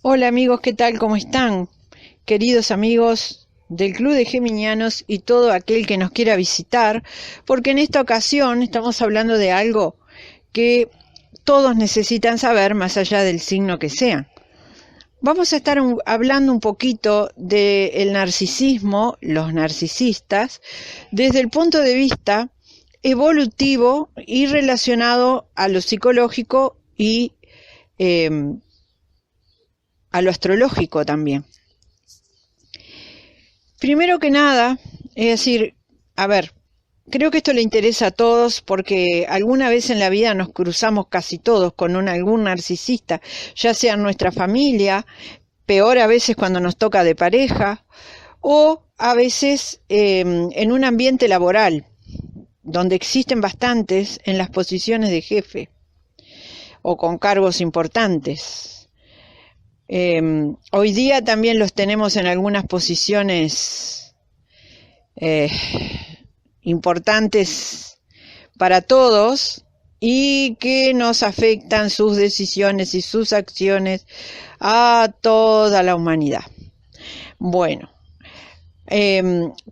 Hola amigos, ¿qué tal? ¿Cómo están? Queridos amigos del Club de Geminianos y todo aquel que nos quiera visitar, porque en esta ocasión estamos hablando de algo que todos necesitan saber más allá del signo que sean. Vamos a estar hablando un poquito del narcisismo, los narcisistas, desde el punto de vista evolutivo y relacionado a lo psicológico y a lo astrológico también. Primero que nada, es decir, creo que esto le interesa a todos porque alguna vez en la vida nos cruzamos casi todos con algún narcisista, ya sea en nuestra familia, peor a veces cuando nos toca de pareja, o a veces en un ambiente laboral, donde existen bastantes en las posiciones de jefe o con cargos importantes. Hoy día también los tenemos en algunas posiciones importantes para todos y que nos afectan sus decisiones y sus acciones a toda la humanidad. Bueno,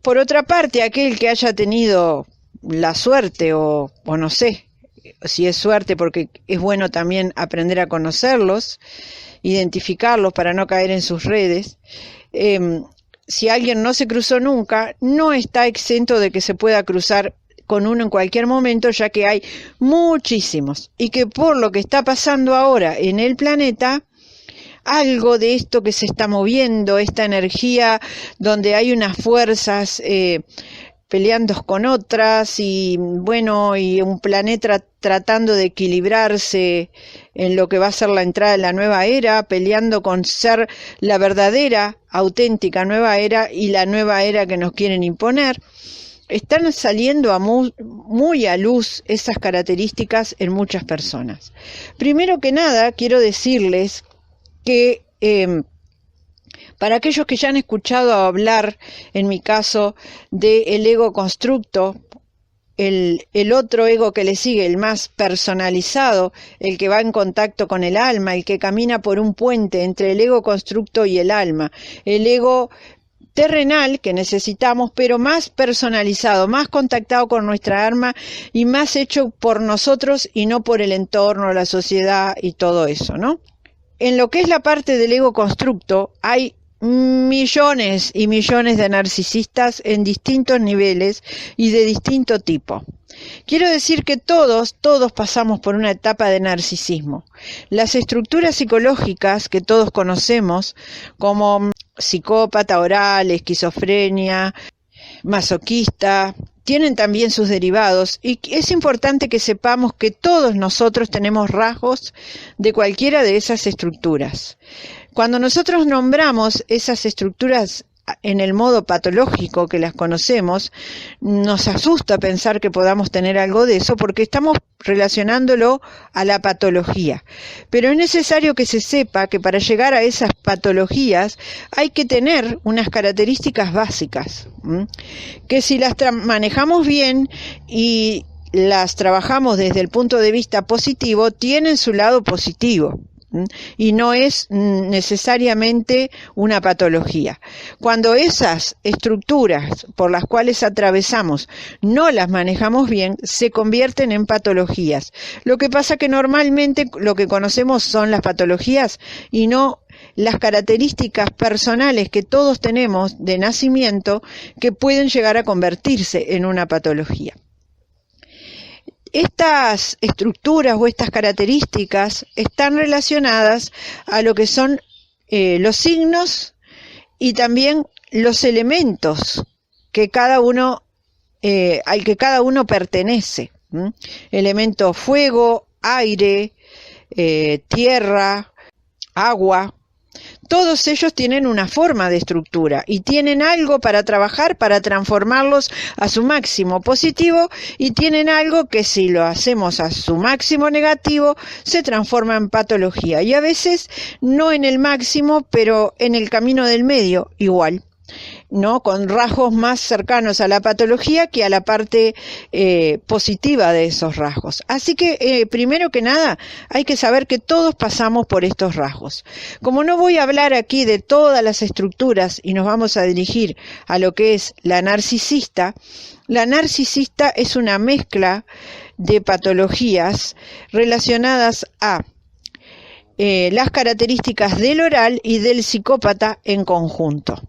por otra parte, aquel que haya tenido la suerte o no sé si es suerte, porque es bueno también aprender a conocerlos, identificarlos para no caer en sus redes. Si alguien no se cruzó nunca, no está exento de que se pueda cruzar con uno en cualquier momento, ya que hay muchísimos, y que por lo que está pasando ahora en el planeta, algo de esto que se está moviendo, esta energía donde hay unas fuerzas peleando con otras y un planeta tratando de equilibrarse en lo que va a ser la entrada de la nueva era, peleando con ser la verdadera, auténtica nueva era y la nueva era que nos quieren imponer. Están saliendo muy a luz esas características en muchas personas. Primero que nada, quiero decirles que para aquellos que ya han escuchado hablar, en mi caso, del ego constructo, el otro ego que le sigue, el más personalizado, el que va en contacto con el alma, el que camina por un puente entre el ego constructo y el alma, el ego terrenal que necesitamos, pero más personalizado, más contactado con nuestra alma y más hecho por nosotros y no por el entorno, la sociedad y todo eso, ¿no? En lo que es la parte del ego constructo, hay millones y millones de narcisistas en distintos niveles y de distinto tipo. Quiero decir que todos pasamos por una etapa de narcisismo. Las estructuras psicológicas que todos conocemos, como psicópata oral, esquizofrenia, masoquista, tienen también sus derivados, y es importante que sepamos que todos nosotros tenemos rasgos de cualquiera de esas estructuras. Cuando nosotros nombramos esas estructuras en el modo patológico que las conocemos, nos asusta pensar que podamos tener algo de eso porque estamos relacionándolo a la patología. Pero es necesario que se sepa que para llegar a esas patologías hay que tener unas características básicas, que si las manejamos bien y las trabajamos desde el punto de vista positivo, tienen su lado positivo. Y no es necesariamente una patología. Cuando esas estructuras por las cuales atravesamos no las manejamos bien, se convierten en patologías. Lo que pasa que normalmente lo que conocemos son las patologías y no las características personales que todos tenemos de nacimiento que pueden llegar a convertirse en una patología. Estas estructuras o estas características están relacionadas a lo que son los signos y también los elementos que al que cada uno pertenece. Elemento fuego, aire, tierra, agua. Todos ellos tienen una forma de estructura y tienen algo para trabajar, para transformarlos a su máximo positivo, y tienen algo que si lo hacemos a su máximo negativo se transforma en patología, y a veces no en el máximo, pero en el camino del medio igual. ¿no? Con rasgos más cercanos a la patología que a la parte positiva de esos rasgos. Así que, primero que nada, hay que saber que todos pasamos por estos rasgos. Como no voy a hablar aquí de todas las estructuras y nos vamos a dirigir a lo que es la narcisista es una mezcla de patologías relacionadas a las características del oral y del psicópata en conjunto.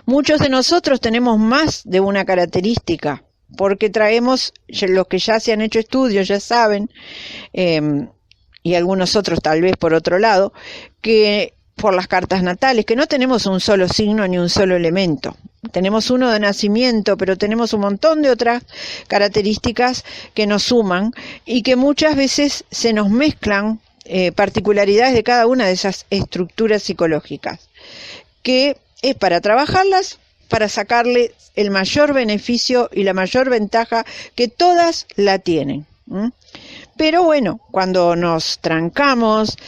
Muchos de nosotros tenemos más de una característica, porque traemos, los que ya se han hecho estudios ya saben, y algunos otros tal vez por otro lado, que por las cartas natales, que no tenemos un solo signo ni un solo elemento. Tenemos uno de nacimiento, pero tenemos un montón de otras características que nos suman y que muchas veces se nos mezclan particularidades de cada una de esas estructuras psicológicas, que es para trabajarlas, para sacarle el mayor beneficio y la mayor ventaja que todas la tienen. Pero bueno, cuando nos trancamos,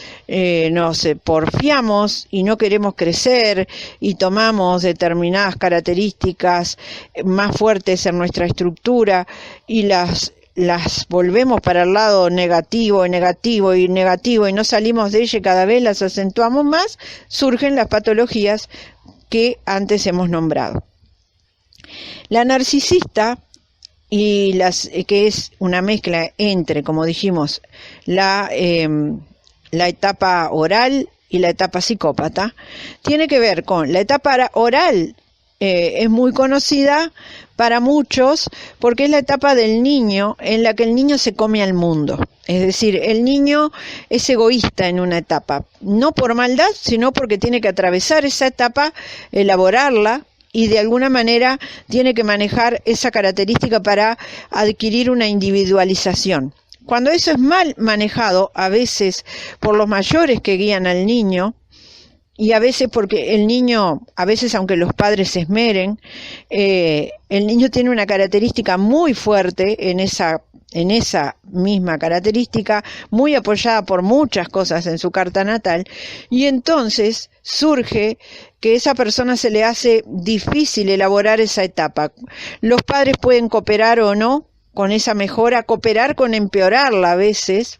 nos porfiamos y no queremos crecer y tomamos determinadas características más fuertes en nuestra estructura y las volvemos para el lado negativo y no salimos de ella y cada vez las acentuamos más, surgen las patologías que antes hemos nombrado. La narcisista, que es una mezcla entre, como dijimos, la etapa oral y la etapa psicópata, tiene que ver con la etapa oral. Es muy conocida para muchos porque es la etapa del niño en la que el niño se come al mundo. Es decir, el niño es egoísta en una etapa, no por maldad, sino porque tiene que atravesar esa etapa, elaborarla, y de alguna manera tiene que manejar esa característica para adquirir una individualización. Cuando eso es mal manejado, a veces por los mayores que guían al niño, y a veces porque el niño, a veces aunque los padres se esmeren, el niño tiene una característica muy fuerte en esa misma característica, muy apoyada por muchas cosas en su carta natal, y entonces surge que a esa persona se le hace difícil elaborar esa etapa. Los padres pueden cooperar o no con esa mejora, cooperar con empeorarla a veces,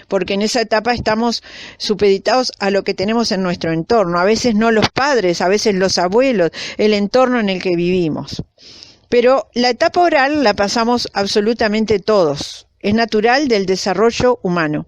porque en esa etapa estamos supeditados a lo que tenemos en nuestro entorno, a veces no los padres, a veces los abuelos, el entorno en el que vivimos. Pero la etapa oral la pasamos absolutamente todos, es natural del desarrollo humano.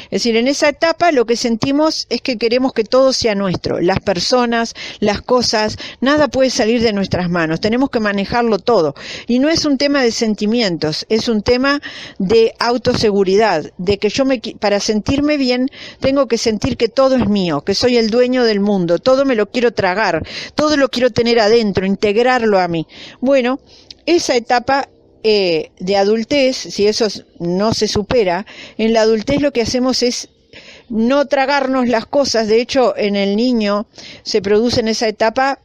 Es decir, en esa etapa lo que sentimos es que queremos que todo sea nuestro, las personas, las cosas, nada puede salir de nuestras manos, tenemos que manejarlo todo. Y no es un tema de sentimientos, es un tema de autoseguridad, de que para sentirme bien tengo que sentir que todo es mío, que soy el dueño del mundo, todo me lo quiero tragar, todo lo quiero tener adentro, integrarlo a mí. Bueno, esa etapa de adultez, si eso no se supera, en la adultez lo que hacemos es no tragarnos las cosas. De hecho, en el niño se produce en esa etapa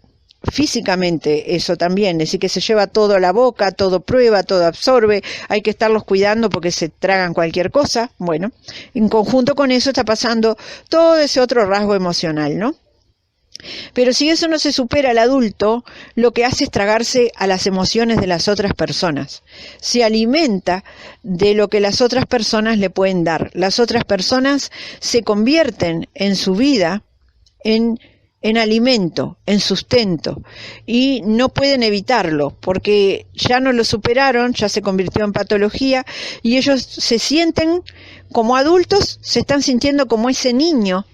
físicamente eso también, es decir, que se lleva todo a la boca, todo prueba, todo absorbe, hay que estarlos cuidando porque se tragan cualquier cosa. Bueno, en conjunto con eso está pasando todo ese otro rasgo emocional, ¿no? Pero si eso no se supera al adulto, lo que hace es tragarse a las emociones de las otras personas. Se alimenta de lo que las otras personas le pueden dar. Las otras personas se convierten en su vida en alimento, en sustento, y no pueden evitarlo, porque ya no lo superaron, ya se convirtió en patología, y ellos se sienten como adultos, se están sintiendo como ese niño,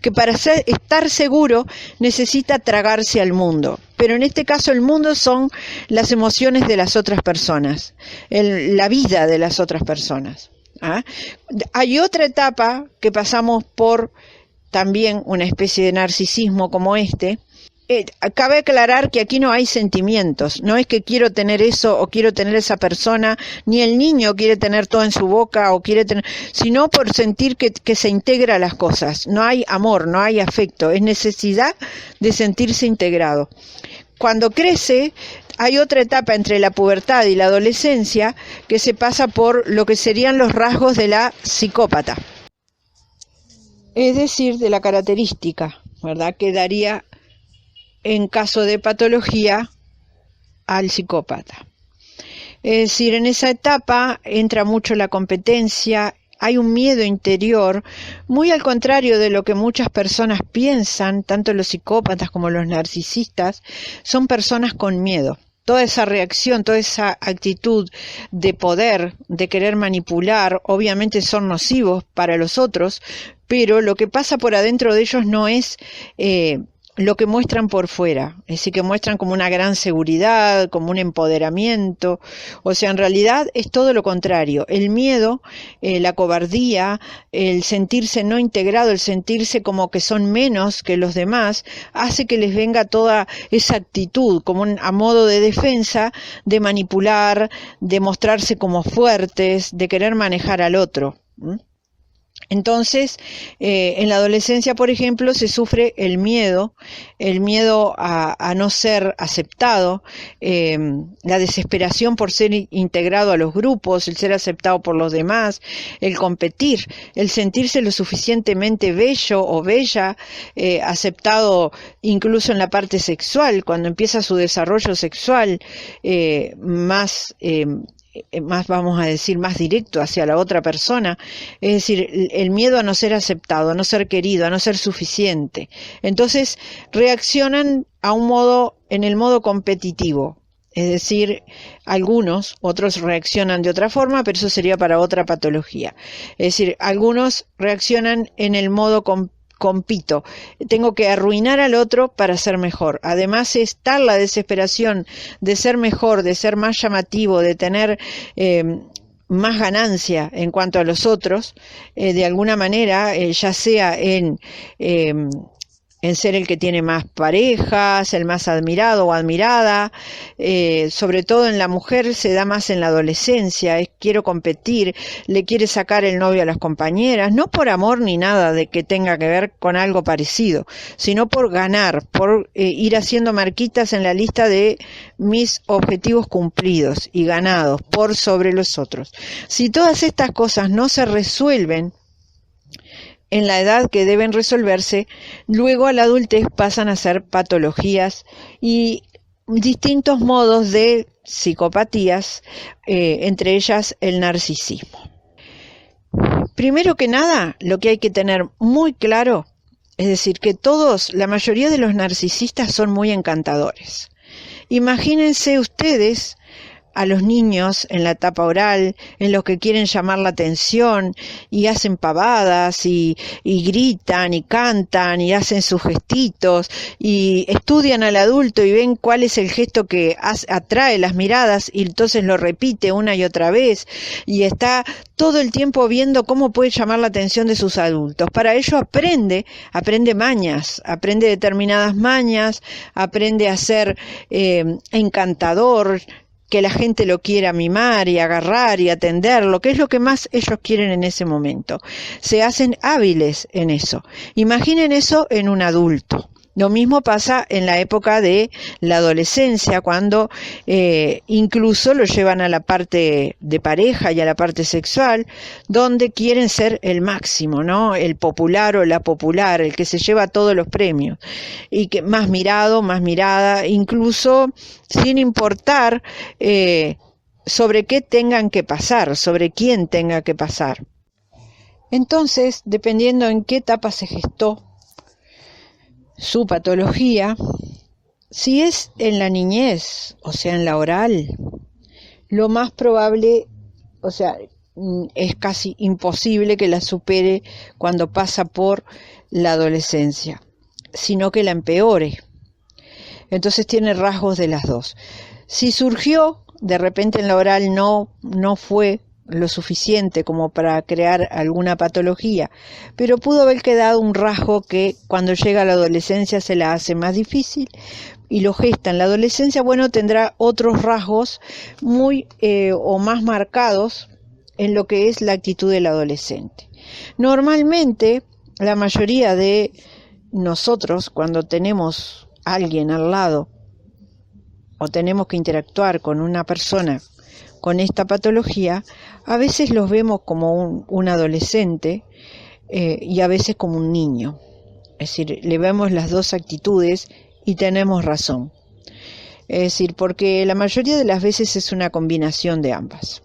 que para estar seguro necesita tragarse al mundo. Pero en este caso el mundo son las emociones de las otras personas, la vida de las otras personas. Hay otra etapa que pasamos por también una especie de narcisismo como este. Cabe aclarar que aquí no hay sentimientos, no es que quiero tener eso o quiero tener esa persona, ni el niño quiere tener todo en su boca o quiere tener, sino por sentir que se integra a las cosas. No hay amor, no hay afecto, es necesidad de sentirse integrado. Cuando crece, hay otra etapa entre la pubertad y la adolescencia que se pasa por lo que serían los rasgos de la psicópata, es decir, de la característica, ¿verdad?, que daría en caso de patología, al psicópata. Es decir, en esa etapa entra mucho la competencia, hay un miedo interior, muy al contrario de lo que muchas personas piensan, tanto los psicópatas como los narcisistas, son personas con miedo. Toda esa reacción, toda esa actitud de poder, de querer manipular, obviamente son nocivos para los otros, pero lo que pasa por adentro de ellos no es lo que muestran por fuera, es decir, que muestran como una gran seguridad, como un empoderamiento, o sea, en realidad es todo lo contrario, el miedo, la cobardía, el sentirse no integrado, el sentirse como que son menos que los demás, hace que les venga toda esa actitud, como a modo de defensa, de manipular, de mostrarse como fuertes, de querer manejar al otro. Entonces, en la adolescencia, por ejemplo, se sufre el miedo a no ser aceptado, la desesperación por ser integrado a los grupos, el ser aceptado por los demás, el competir, el sentirse lo suficientemente bello o bella, aceptado incluso en la parte sexual, cuando empieza su desarrollo sexual más vamos a decir, más directo hacia la otra persona, es decir, el miedo a no ser aceptado, a no ser querido, a no ser suficiente. Entonces reaccionan en el modo competitivo, es decir, algunos, otros reaccionan de otra forma, pero eso sería para otra patología. Es decir, algunos reaccionan en el modo compito, tengo que arruinar al otro para ser mejor. Además está la desesperación de ser mejor, de ser más llamativo, de tener más ganancia en cuanto a los otros, de alguna manera, ya sea en ser el que tiene más parejas, el más admirado o admirada, sobre todo en la mujer se da más en la adolescencia, quiero competir, le quiere sacar el novio a las compañeras, no por amor ni nada de que tenga que ver con algo parecido, sino por ganar, por ir haciendo marquitas en la lista de mis objetivos cumplidos y ganados por sobre los otros. Si todas estas cosas no se resuelven en la edad que deben resolverse, luego a la adultez pasan a ser patologías y distintos modos de psicopatías, entre ellas el narcisismo. Primero que nada, lo que hay que tener muy claro, es decir, que la mayoría de los narcisistas son muy encantadores. Imagínense ustedes a los niños en la etapa oral, en los que quieren llamar la atención y hacen pavadas y gritan y cantan y hacen sus gestitos y estudian al adulto y ven cuál es el gesto que atrae las miradas y entonces lo repite una y otra vez y está todo el tiempo viendo cómo puede llamar la atención de sus adultos. Para ello aprende mañas, aprende determinadas mañas, aprende a ser encantador, que la gente lo quiera mimar y agarrar y atenderlo, que es lo que más ellos quieren en ese momento. Se hacen hábiles en eso. Imaginen eso en un adulto. Lo mismo pasa en la época de la adolescencia, cuando incluso lo llevan a la parte de pareja y a la parte sexual, donde quieren ser el máximo, ¿no? El popular o la popular, el que se lleva todos los premios, y que más mirado, más mirada, incluso sin importar sobre qué tengan que pasar, sobre quién tenga que pasar. Entonces, dependiendo en qué etapa se gestó su patología, si es en la niñez, o sea, en la oral, lo más probable, o sea, es casi imposible que la supere cuando pasa por la adolescencia, sino que la empeore. Entonces tiene rasgos de las dos. Si surgió, de repente en la oral no fue lo suficiente como para crear alguna patología, pero pudo haber quedado un rasgo que cuando llega a la adolescencia se la hace más difícil y lo gesta en la adolescencia, bueno, tendrá otros rasgos muy o más marcados en lo que es la actitud del adolescente. Normalmente, la mayoría de nosotros, cuando tenemos a alguien al lado o tenemos que interactuar con una persona con esta patología, a veces los vemos como un adolescente y a veces como un niño. Es decir, le vemos las dos actitudes y tenemos razón. Es decir, porque la mayoría de las veces es una combinación de ambas.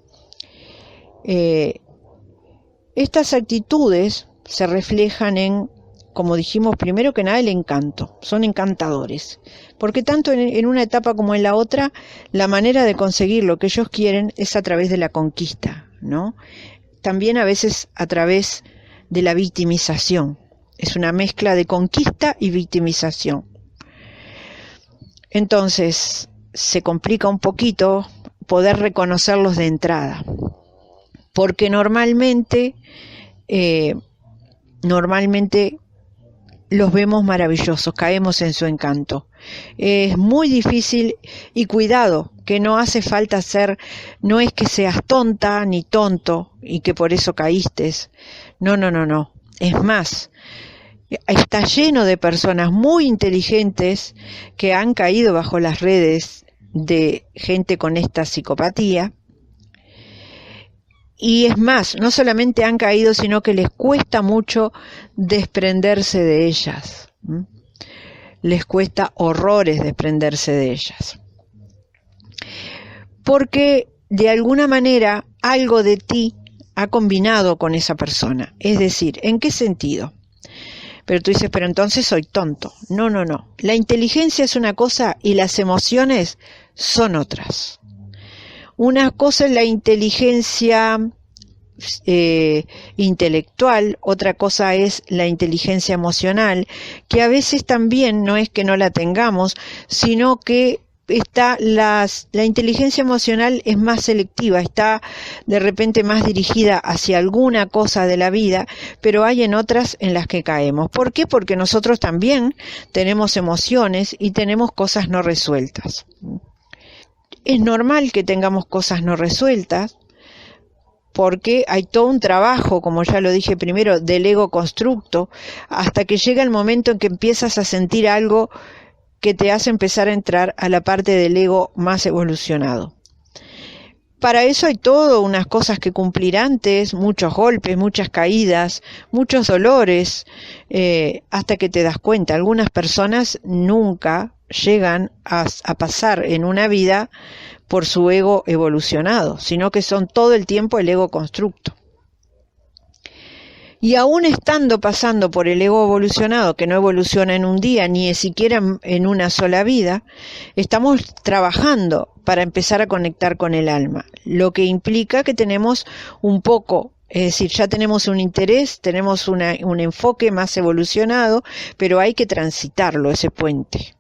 Estas actitudes se reflejan en, como dijimos primero que nada, el encanto. Son encantadores. Porque tanto en una etapa como en la otra, la manera de conseguir lo que ellos quieren es a través de la conquista, ¿no? También a veces a través de la victimización. Es una mezcla de conquista y victimización. Entonces, se complica un poquito poder reconocerlos de entrada. Porque normalmente los vemos maravillosos, caemos en su encanto. Es muy difícil, y cuidado, que no hace falta ser, no es que seas tonta ni tonto y que por eso caíste. No. Es más, está lleno de personas muy inteligentes que han caído bajo las redes de gente con esta psicopatía. Y es más, no solamente han caído, sino que les cuesta mucho desprenderse de ellas. Les cuesta horrores desprenderse de ellas. Porque de alguna manera algo de ti ha combinado con esa persona. Es decir, ¿en qué sentido? Pero tú dices, pero entonces soy tonto. No. La inteligencia es una cosa y las emociones son otras. Una cosa es la inteligencia intelectual, otra cosa es la inteligencia emocional, que a veces también no es que no la tengamos, sino que la inteligencia emocional es más selectiva, está de repente más dirigida hacia alguna cosa de la vida, pero hay en otras en las que caemos. ¿Por qué? Porque nosotros también tenemos emociones y tenemos cosas no resueltas. Es normal que tengamos cosas no resueltas, porque hay todo un trabajo, como ya lo dije primero, del ego constructo, hasta que llega el momento en que empiezas a sentir algo que te hace empezar a entrar a la parte del ego más evolucionado. Para eso hay todo unas cosas que cumplir antes, muchos golpes, muchas caídas, muchos dolores, hasta que te das cuenta. Algunas personas nunca llegan a pasar en una vida por su ego evolucionado, sino que son todo el tiempo el ego constructo. Y aún estando pasando por el ego evolucionado, que no evoluciona en un día, ni siquiera en una sola vida, estamos trabajando para empezar a conectar con el alma, lo que implica que tenemos un poco, es decir, ya tenemos un interés, tenemos un enfoque más evolucionado, pero hay que transitarlo, ese puente.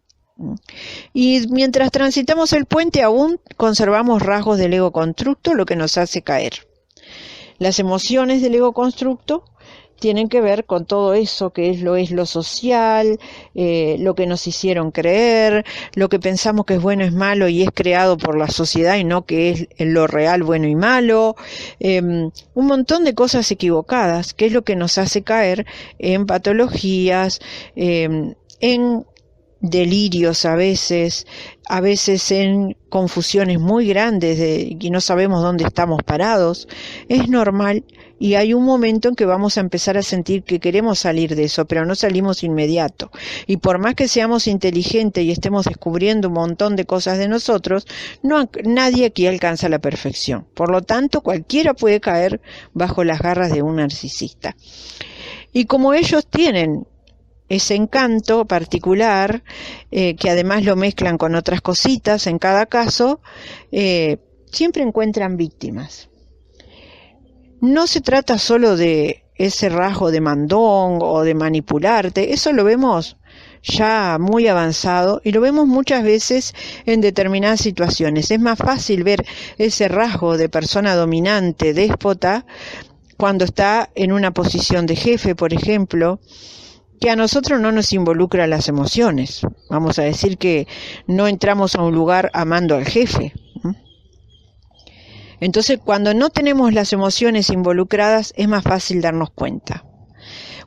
Y mientras transitamos el puente, aún conservamos rasgos del ego constructo, lo que nos hace caer. Las emociones del ego constructo tienen que ver con todo eso que es lo social, lo que nos hicieron creer, lo que pensamos que es bueno es malo y es creado por la sociedad y no que es lo real bueno y malo, un montón de cosas equivocadas, que es lo que nos hace caer en patologías, en delirios a veces en confusiones muy grandes y no sabemos dónde estamos parados. Es normal y hay un momento en que vamos a empezar a sentir que queremos salir de eso, pero no salimos inmediato. Y por más que seamos inteligentes y estemos descubriendo un montón de cosas de nosotros, nadie aquí alcanza la perfección. Por lo tanto, cualquiera puede caer bajo las garras de un narcisista. Y como ellos tienen ese encanto particular, que además lo mezclan con otras cositas en cada caso, siempre encuentran víctimas. No se trata solo de ese rasgo de mandón o de manipularte, eso lo vemos ya muy avanzado y lo vemos muchas veces en determinadas situaciones. Es más fácil ver ese rasgo de persona dominante, déspota, cuando está en una posición de jefe, por ejemplo, que a nosotros no nos involucra las emociones. Vamos a decir que no entramos a un lugar amando al jefe. Entonces, cuando no tenemos las emociones involucradas, es más fácil darnos cuenta.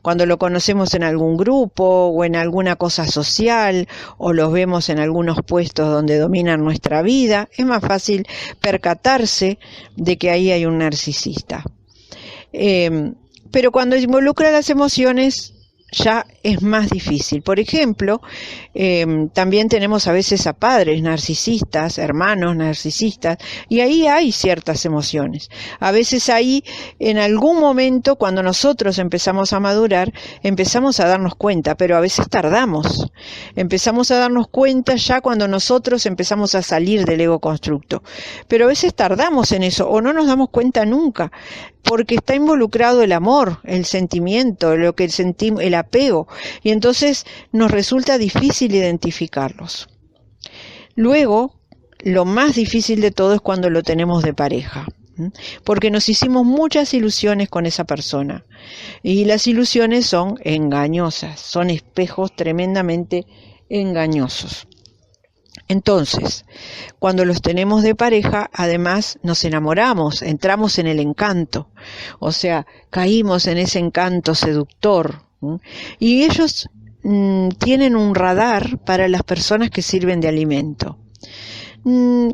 Cuando lo conocemos en algún grupo o en alguna cosa social, o los vemos en algunos puestos donde dominan nuestra vida, es más fácil percatarse de que ahí hay un narcisista. Pero cuando involucra las emociones, ya es más difícil. Por ejemplo, también tenemos a veces a padres narcisistas, hermanos narcisistas, y ahí hay ciertas emociones. A veces ahí, en algún momento, cuando nosotros empezamos a madurar, empezamos a darnos cuenta, pero a veces tardamos. Empezamos a darnos cuenta ya cuando nosotros empezamos a salir del ego constructo. Pero a veces tardamos en eso, o no nos damos cuenta nunca, porque está involucrado el amor, el sentimiento, lo que sentimos, el apego, y entonces nos resulta difícil identificarlos. Luego, lo más difícil de todo es cuando lo tenemos de pareja, porque nos hicimos muchas ilusiones con esa persona, y las ilusiones son engañosas, son espejos tremendamente engañosos. Entonces, cuando los tenemos de pareja, además nos enamoramos, entramos en el encanto, o sea, caímos en ese encanto seductor, y ellos tienen un radar para las personas que sirven de alimento.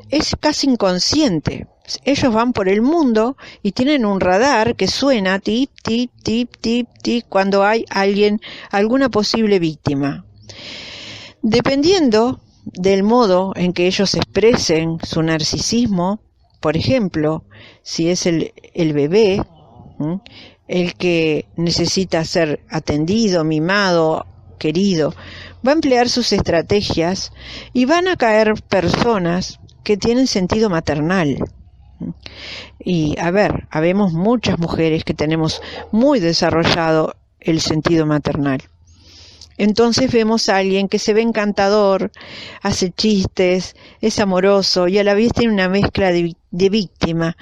Es casi inconsciente. Ellos van por el mundo y tienen un radar que suena tip, tip, tip, tip, tip cuando hay alguna posible víctima. Dependiendo del modo en que ellos expresen su narcisismo, por ejemplo, si es el bebé, el que necesita ser atendido, mimado, querido, va a emplear sus estrategias y van a caer personas que tienen sentido maternal. Y habemos muchas mujeres que tenemos muy desarrollado el sentido maternal. Entonces vemos a alguien que se ve encantador, hace chistes, es amoroso y a la vez tiene una mezcla de víctima,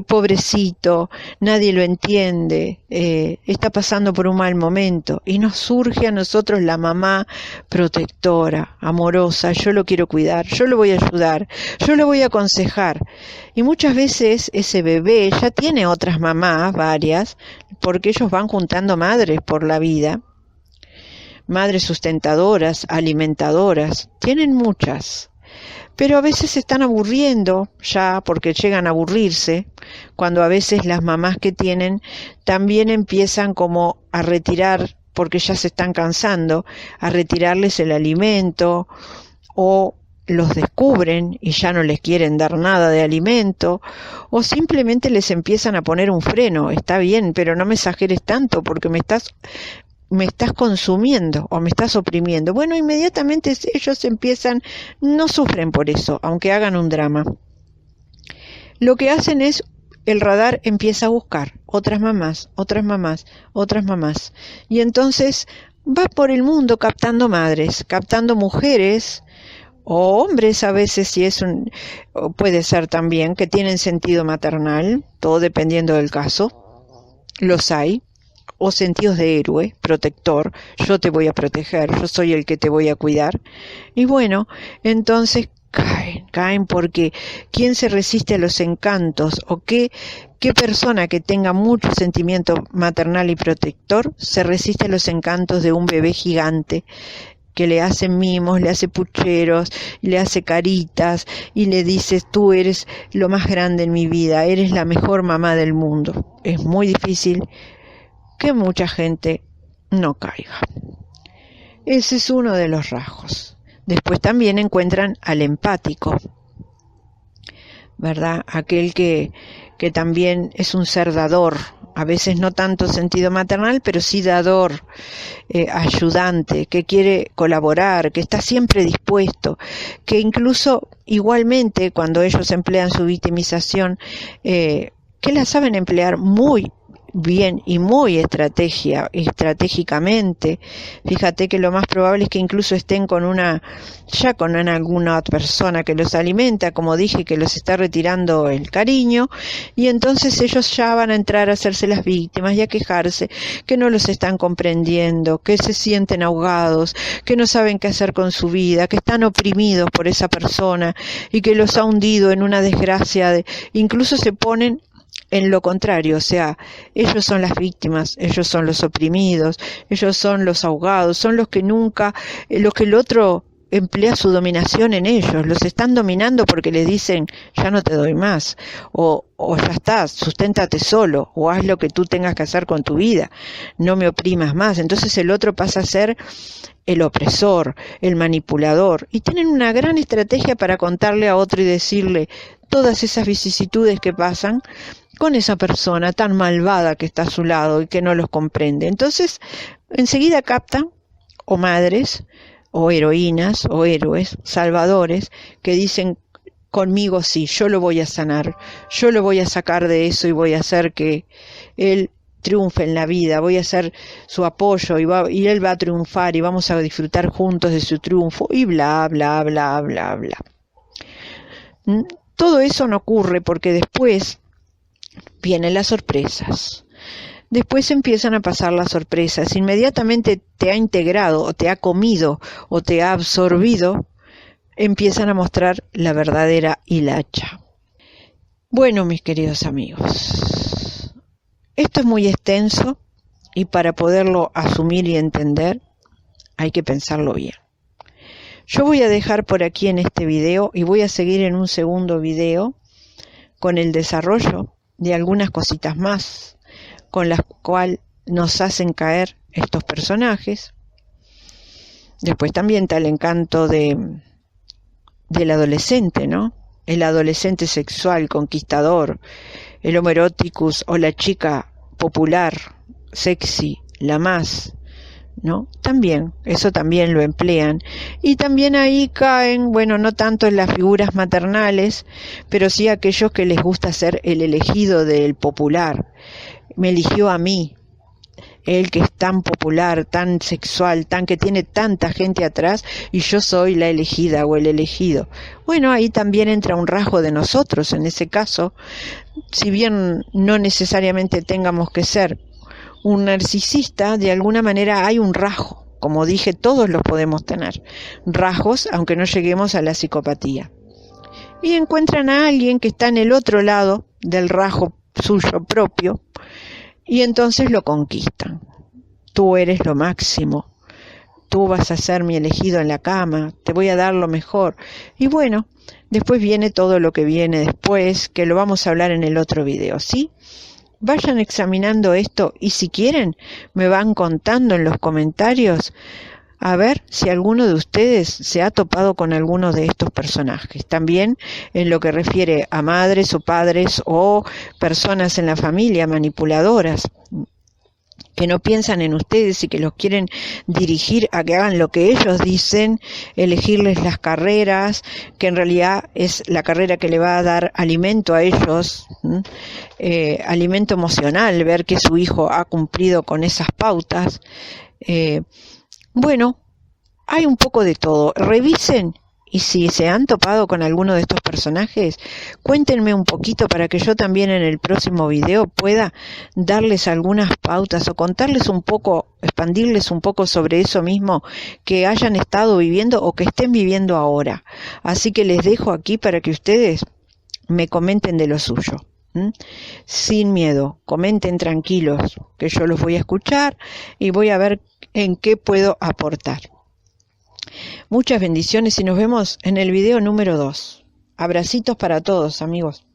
pobrecito, nadie lo entiende, está pasando por un mal momento, y nos surge a nosotros la mamá protectora, amorosa, yo lo quiero cuidar, yo lo voy a ayudar, yo lo voy a aconsejar. Y muchas veces ese bebé ya tiene otras mamás, varias, porque ellos van juntando madres por la vida. Madres sustentadoras, alimentadoras, tienen muchas, pero a veces se están aburriendo ya porque llegan a aburrirse, cuando a veces las mamás que tienen también empiezan como a retirar, porque ya se están cansando, a retirarles el alimento, o los descubren y ya no les quieren dar nada de alimento, o simplemente les empiezan a poner un freno. Está bien, pero no me exageres tanto porque me estás consumiendo o me estás oprimiendo. Bueno, inmediatamente ellos empiezan, no sufren por eso, aunque hagan un drama. Lo que hacen es, el radar empieza a buscar otras mamás, otras mamás, otras mamás. Y entonces va por el mundo captando madres, captando mujeres o hombres a veces, puede ser también, que tienen sentido maternal, todo dependiendo del caso, los hay. O sentidos de héroe, protector, yo te voy a proteger, yo soy el que te voy a cuidar. Y bueno, entonces caen porque ¿quién se resiste a los encantos? ¿O qué persona que tenga mucho sentimiento maternal y protector se resiste a los encantos de un bebé gigante que le hace mimos, le hace pucheros, le hace caritas y le dices, tú eres lo más grande en mi vida, eres la mejor mamá del mundo? Es muy difícil que mucha gente no caiga. Ese es uno de los rasgos. Después también encuentran al empático, ¿verdad? Aquel que también es un ser dador, a veces no tanto sentido maternal, pero sí dador, ayudante, que quiere colaborar, que está siempre dispuesto, que incluso igualmente cuando ellos emplean su victimización, que la saben emplear muy bien y muy estratégicamente. Fíjate que lo más probable es que incluso estén con alguna persona que los alimenta, como dije, que los está retirando el cariño, y entonces ellos ya van a entrar a hacerse las víctimas y a quejarse, que no los están comprendiendo, que se sienten ahogados, que no saben qué hacer con su vida, que están oprimidos por esa persona y que los ha hundido en una desgracia, incluso se ponen en lo contrario, o sea, ellos son las víctimas, ellos son los oprimidos, ellos son los ahogados, son los que el otro emplea su dominación en ellos, los están dominando porque les dicen, ya no te doy más, o ya está, susténtate solo, o haz lo que tú tengas que hacer con tu vida, no me oprimas más. Entonces el otro pasa a ser el opresor, el manipulador, y tienen una gran estrategia para contarle a otro y decirle todas esas vicisitudes que pasan con esa persona tan malvada que está a su lado y que no los comprende. Entonces enseguida captan, o madres, o heroínas, o héroes, salvadores, que dicen, conmigo sí, yo lo voy a sanar, yo lo voy a sacar de eso y voy a hacer que él triunfe en la vida, voy a ser su apoyo y él va a triunfar y vamos a disfrutar juntos de su triunfo y bla, bla, bla, bla, bla. Todo eso no ocurre porque después vienen las sorpresas. Después empiezan a pasar las sorpresas. Inmediatamente te ha integrado o te ha comido o te ha absorbido, empiezan a mostrar la verdadera hilacha. Bueno, mis queridos amigos, esto es muy extenso y para poderlo asumir y entender hay que pensarlo bien. Yo voy a dejar por aquí en este video y voy a seguir en un segundo video con el desarrollo de algunas cositas más con las cuales nos hacen caer estos personajes. Después también está el encanto del adolescente, ¿no? El adolescente sexual, conquistador, el homo eroticus o la chica popular, sexy, la más, ¿no? También, eso también lo emplean. Y también ahí caen, bueno, no tanto en las figuras maternales, pero sí aquellos que les gusta ser el elegido del popular. Me eligió a mí, él que es tan popular, tan sexual, tan que tiene tanta gente atrás, y yo soy la elegida o el elegido. Bueno, ahí también entra un rasgo de nosotros en ese caso, si bien no necesariamente tengamos que ser un narcisista, de alguna manera hay un rasgo, como dije, todos los podemos tener, rasgos, aunque no lleguemos a la psicopatía. Y encuentran a alguien que está en el otro lado del rasgo suyo propio, y entonces lo conquistan. Tú eres lo máximo, tú vas a ser mi elegido en la cama, te voy a dar lo mejor. Y bueno, después viene todo lo que viene después, que lo vamos a hablar en el otro video, ¿sí? Vayan examinando esto y si quieren me van contando en los comentarios a ver si alguno de ustedes se ha topado con alguno de estos personajes. También en lo que refiere a madres o padres o personas en la familia manipuladoras que no piensan en ustedes y que los quieren dirigir a que hagan lo que ellos dicen, elegirles las carreras, que en realidad es la carrera que le va a dar alimento a ellos, alimento emocional, ver que su hijo ha cumplido con esas pautas. Bueno, hay un poco de todo. Revisen y si se han topado con alguno de estos personajes, cuéntenme un poquito para que yo también en el próximo video pueda darles algunas pautas o contarles un poco, expandirles un poco sobre eso mismo que hayan estado viviendo o que estén viviendo ahora. Así que les dejo aquí para que ustedes me comenten de lo suyo. Sin miedo, comenten tranquilos, que yo los voy a escuchar y voy a ver en qué puedo aportar. Muchas bendiciones y nos vemos en el video número 2. Abracitos para todos, amigos.